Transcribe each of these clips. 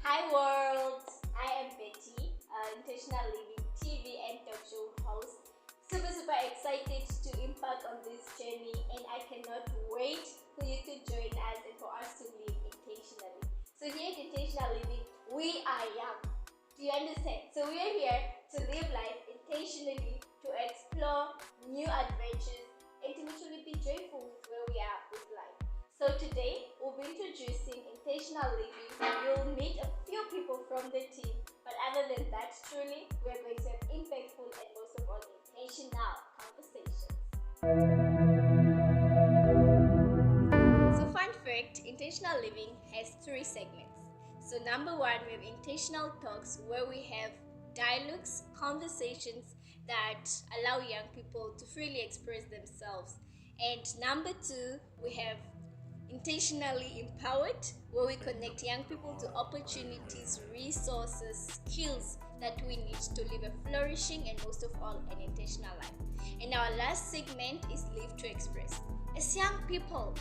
Hi world, I am Betty, Intentional Living TV and talk show host. Super excited to embark on this journey, and I cannot wait for you to join us and for us to live intentionally. So here at Intentional Living, we are young. Do you understand? So we are here to live life intentionally, to explore new adventures, and to literally be joyful with where we are with life. So today, we'll be introducing intentional living. You'll meet a few people from the team, but other than that, truly, we're going to have impactful and most of all, intentional conversations. So fun fact, intentional living has 3 segments. So number 1, we have intentional talks where we have dialogues, conversations that allow young people to freely express themselves. And number 2, we have intentionally empowered, where we connect young people to opportunities, resources, skills that we need to live a flourishing and most of all an intentional life. And our last segment is live to express. As young people,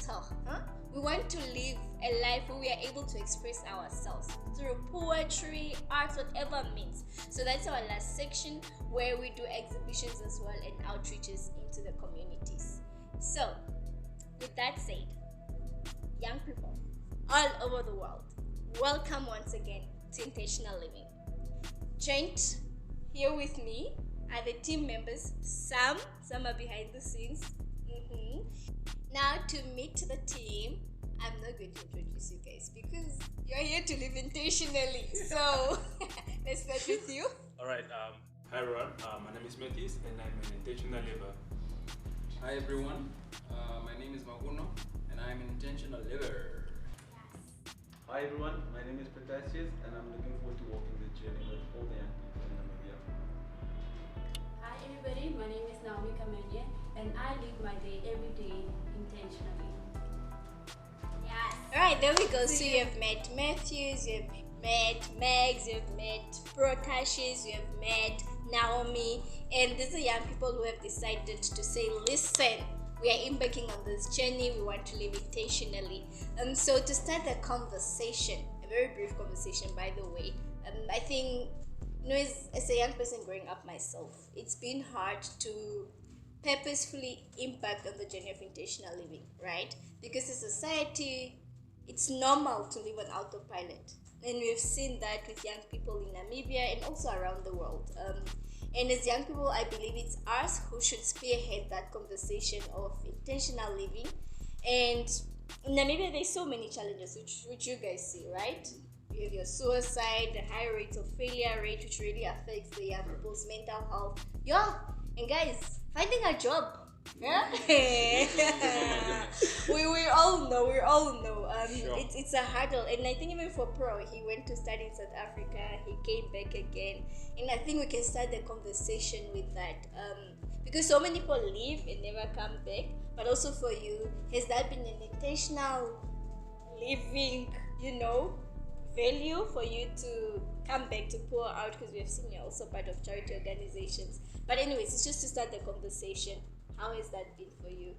we want to live a life where we are able to express ourselves through poetry, art, whatever means. So that's our last section where we do exhibitions as well and outreaches into the communities. So with that said, young people all over the world, welcome once again to Intentional Living. Joined here with me are the team members. Some are behind the scenes. Now to meet the team, I'm not going to introduce you guys because you're here to live intentionally. So let's start with you. Alright, hi everyone, my name is Metis and I'm an intentional liver. Hi everyone, my name is Maguno and I'm an intentional liver. Hi everyone, my name is Potassius and I'm looking forward to walking the journey with all the young people in Namibia. Hi everybody, my name is Naomi Kamenye and I live my day every day intentionally. Yes. Alright, there we go. So you have met Matthews, you have met Megs, you have met Protasius, you have met Naomi, and these are young people who have decided to say, listen, we are embarking on this journey, we want to live intentionally. So to start the conversation, a very brief conversation by the way, I think, as a young person growing up myself, it's been hard to purposefully impact on the journey of intentional living, right? Because in society, it's normal to live on autopilot. And we've seen that with young people in Namibia and also around the world. And as young people, I believe it's us who should spearhead that conversation of intentional living. And in Namibia, there's so many challenges which you guys see, right? You have your suicide, the high rate of failure rate, which really affects the young people's mental health. Yeah, and guys, finding a job. Yeah, we all know. Sure. It's a hurdle, and I think even for Pro, he went to study in South Africa. He came back again, and I think we can start the conversation with that. Because so many people leave and never come back. But also for you, has that been an intentional living, value for you to come back to pour out? Because we have seen you're also part of charity organizations. But anyways, it's just to start the conversation. How has that been for you?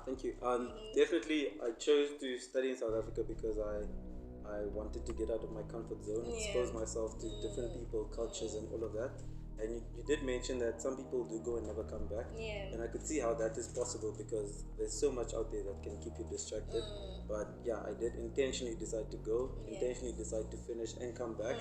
Thank you. Definitely, I chose to study in South Africa because I wanted to get out of my comfort zone, expose myself to different people, cultures, and all of that. And you did mention that some people do go and never come back. Yeah. And I could see how that is possible because there's so much out there that can keep you distracted. But yeah, I did intentionally decide to go, intentionally decide to finish and come back.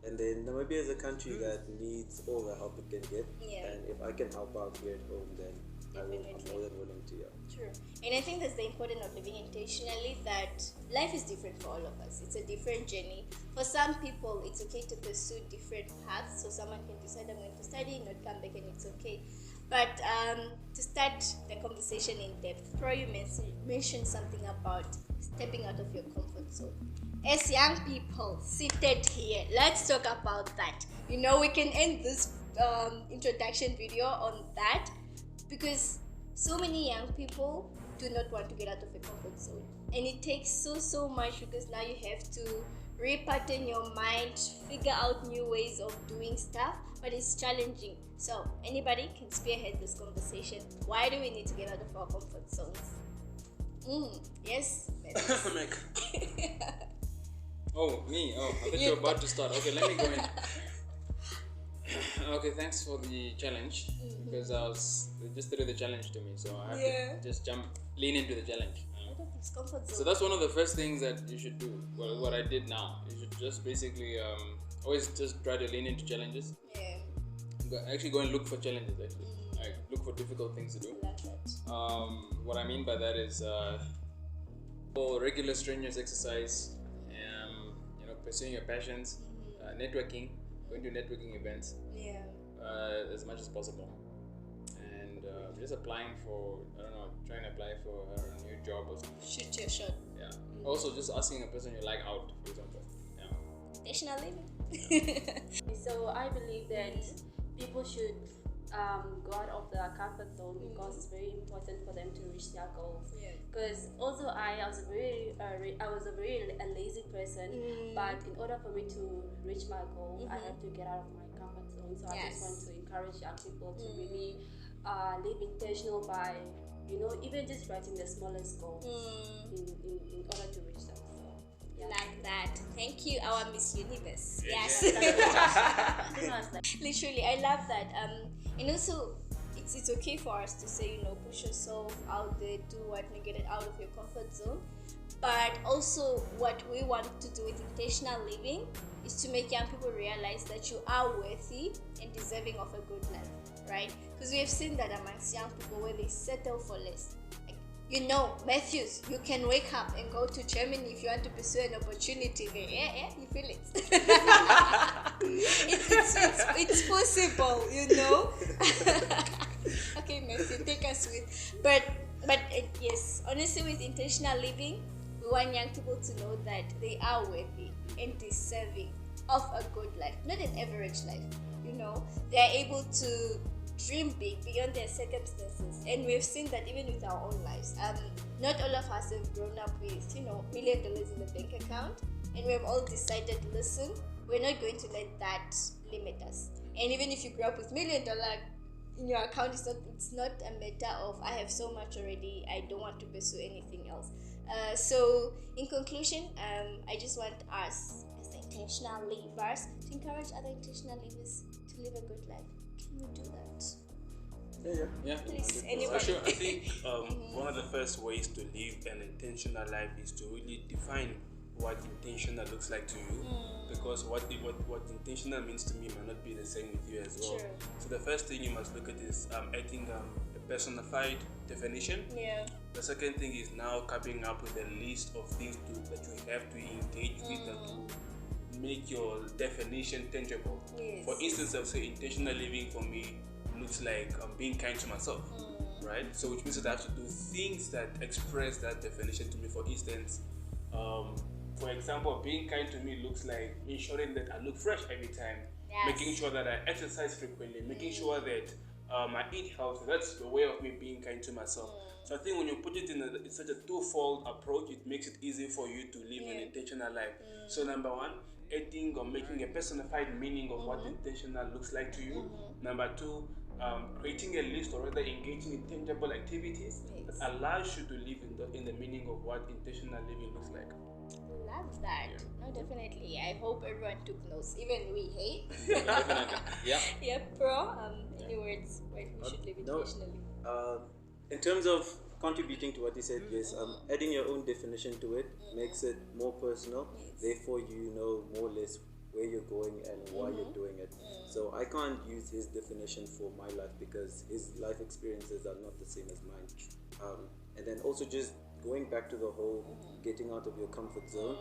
And then Namibia is a country that needs all the help it can get. And if I can help out here at home, then I'm more than willing to. True. And I think that's the importance of living intentionally, that life is different for all of us. It's a different journey. For some people, it's okay to pursue different paths. So someone can decide, I'm going to study, not come back, and it's okay. But to start the conversation in depth, Pro, you mentioned something about stepping out of your comfort zone. As young people seated here, let's talk about that. We can end this introduction video on that, because so many young people do not want to get out of a comfort zone, and it takes so much, because now you have to repattern your mind, figure out new ways of doing stuff, but it's challenging. So anybody can spearhead this conversation. Why do we need to get out of our comfort zones? Yes. Meg. Oh, me. Oh, I thought you were about to start. Okay, let me go in. Okay, thanks for the challenge because they just threw the challenge to me, so I have to just lean into the challenge. It's comfort zone. So that's one of the first things that you should do. Well, what I did now, you should just basically always just try to lean into challenges. Actually, go and look for challenges. Actually, like look for difficult things to do. I love that. What I mean by that is, for regular strenuous exercise, pursuing your passions, networking, going to networking events, as much as possible, and just applying for trying to apply for a new job or something. Shoot your shot. Yeah. Also, just asking a person you like out, for example. Yeah. Intentional living. So I believe that people should go out of their comfort zone because it's very important for them to reach their goals. Because also I was a very lazy person, but in order for me to reach my goal, I have to get out of my comfort zone. So I just want to encourage young people to really live intentional by even just writing the smallest goal in order to reach them. So, like that. Thank you, our Miss Universe. Yes. Literally, I love that. And also, it's okay for us to say, push yourself out there, do what, get it out of your comfort zone. But also, what we want to do with intentional living is to make young people realize that you are worthy and deserving of a good life, right? Because we have seen that amongst young people where they settle for less. Matthews, you can wake up and go to Germany if you want to pursue an opportunity there. Yeah, you feel it. it's possible, Okay, Matthew, take us with. But yes, honestly, with intentional living, we want young people to know that they are worthy and deserving of a good life, not an average life. They are able to dream big beyond their circumstances, and we've seen that even with our own lives. Not all of us have grown up with $1 million in the bank account, and we have all decided, listen, we're not going to let that limit us. And even if you grew up with $1 million in your account, it's not a matter of I have so much already, I don't want to pursue anything else. So in conclusion, I just want us as intentional livers to encourage other intentional livers to live a good life. Can we do that? Yeah. Please, For anybody? sure, I think one of the first ways to live an intentional life is to really define what intentional looks like to you, because what intentional means to me might not be the same with you as well. Sure. So the first thing you must look at is adding a personified definition. The second thing is now coming up with a list of things that you have to engage with that will make your definition tangible. For instance, I'll say intentional living for me looks like being kind to myself, right? So which means that I have to do things that express that definition to me. For instance, for example, being kind to me looks like ensuring that I look fresh every time, making sure that I exercise frequently, making sure that I eat healthy. That's the way of me being kind to myself. So I think when you put it in such a twofold approach, it makes it easy for you to live an intentional life. So number one, adding or making a personified meaning of what intentional looks like to you. Number two, creating a list or rather engaging in tangible activities that allows you to live in the meaning of what intentional living looks like. Love that. No, definitely. I hope everyone took notes, even we. Hey. Yeah. Pro. Any words why we should live intentionally? In terms of contributing to what you said, yes, adding your own definition to it makes it more personal. Therefore, you know more or less where you're going and why you're doing it. So I can't use his definition for my life because his life experiences are not the same as mine. And then also just going back to the whole getting out of your comfort zone.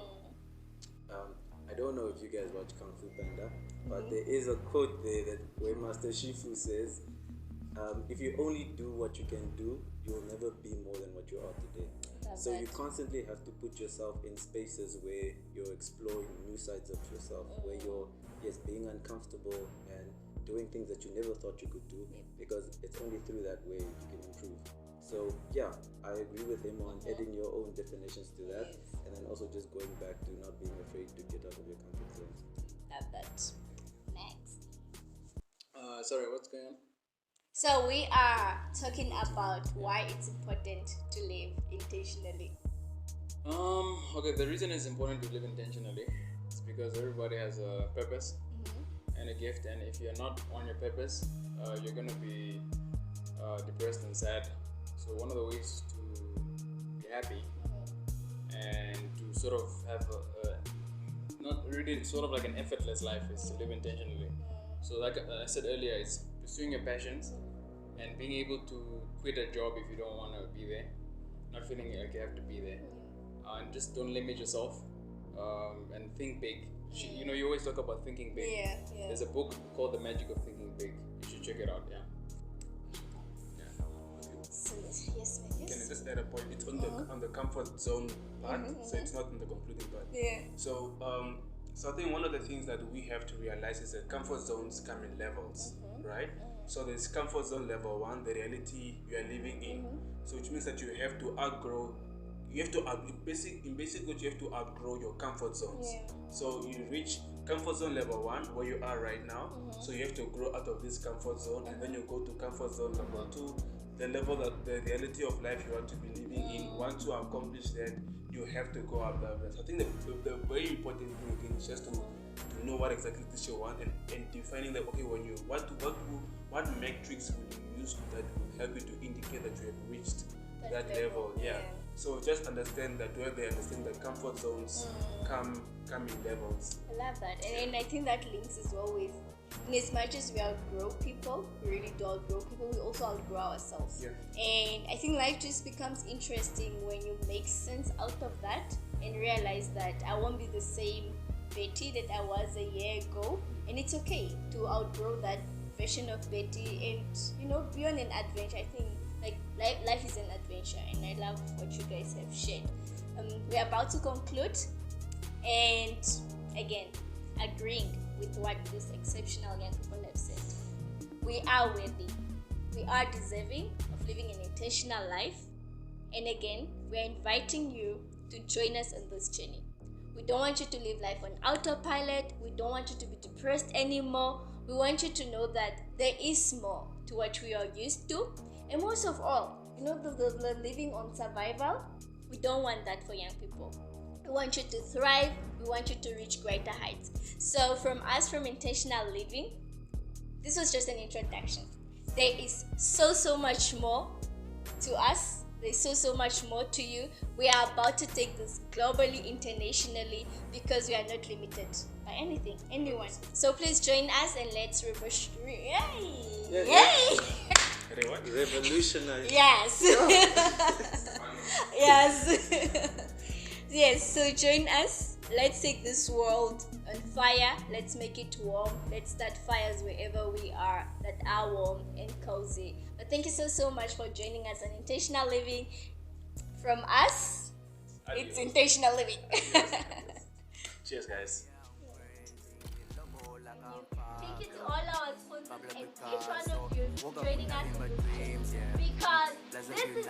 I don't know if you guys watch Kung Fu Panda, but there is a quote there that where Master Shifu says, if you only do what you can do, you will never be more than what you are today. So you constantly have to put yourself in spaces where you're exploring new sides of yourself, where you're being uncomfortable and doing things that you never thought you could do, because it's only through that way you can improve. So yeah, I agree with him on adding your own definitions to that, and then also just going back to not being afraid to get out of your comfort zone. Love that. Next. Sorry, what's going on? So we are talking about why it's important to live intentionally. Okay, the reason it's important to live intentionally because everybody has a purpose and a gift, and if you're not on your purpose, you're gonna be depressed and sad. So one of the ways to be happy and to sort of have not really sort of like an effortless life is to live intentionally. So like I said earlier, it's pursuing your passions and being able to quit a job if you don't want to be there, not feeling like you have to be there, and just don't limit yourself, and think big. You know, you always talk about thinking big. There's a book called The Magic of Thinking Big. You should check it out. So, yes, ma'am. Can I just add a point? It's on the comfort zone part, so it's not on the concluding part. So so I think one of the things that we have to realize is that comfort zones come in levels, right? So there's comfort zone level 1, the reality you are living in. So which means that you have to outgrow. You have to in basic words, you have to outgrow your comfort zones. So you reach comfort zone level 1 where you are right now. So you have to grow out of this comfort zone, and then you go to comfort zone number 2, the level that the reality of life you want to be living in. Once you accomplish that, you have to go up that. So I think the very important thing again is just to know what exactly this you want, and defining that, okay, when you what metrics will you use that will help you to indicate that you have reached that level. So just understand that where they understand that comfort zones come in levels. I love that, and I think that links as well with, in as much as we outgrow people, we really do outgrow people, we also outgrow ourselves. And I think life just becomes interesting when you make sense out of that and realize that I won't be the same Betty that I was a year ago, and it's okay to outgrow that version of Betty and be on an adventure. I think life is an adventure, and I love what you guys have shared. We're about to conclude, and again, agreeing with what these exceptional young people have said. We are worthy. We are deserving of living an intentional life. And again, we're inviting you to join us on this journey. We don't want you to live life on autopilot. We don't want you to be depressed anymore. We want you to know that there is more to what we are used to. And most of all, the living on survival, we don't want that for young people. We want you to thrive. We want you to reach greater heights. So from us, from Intentional Living, this was just an introduction. There is so much more to us. There's so much more to you. We are about to take this globally, internationally, because we are not limited by anyone. So please join us and let's revolutionize. Yes. Yes, so join us. Let's take this world on fire. Let's make it warm. Let's start fires wherever we are that are warm and cozy. But thank you so much for joining us on Intentional Living. From us, it's Intentional Living. Cheers, guys. Thank you to all our sponsors and each one of you joining us on this journey, because this is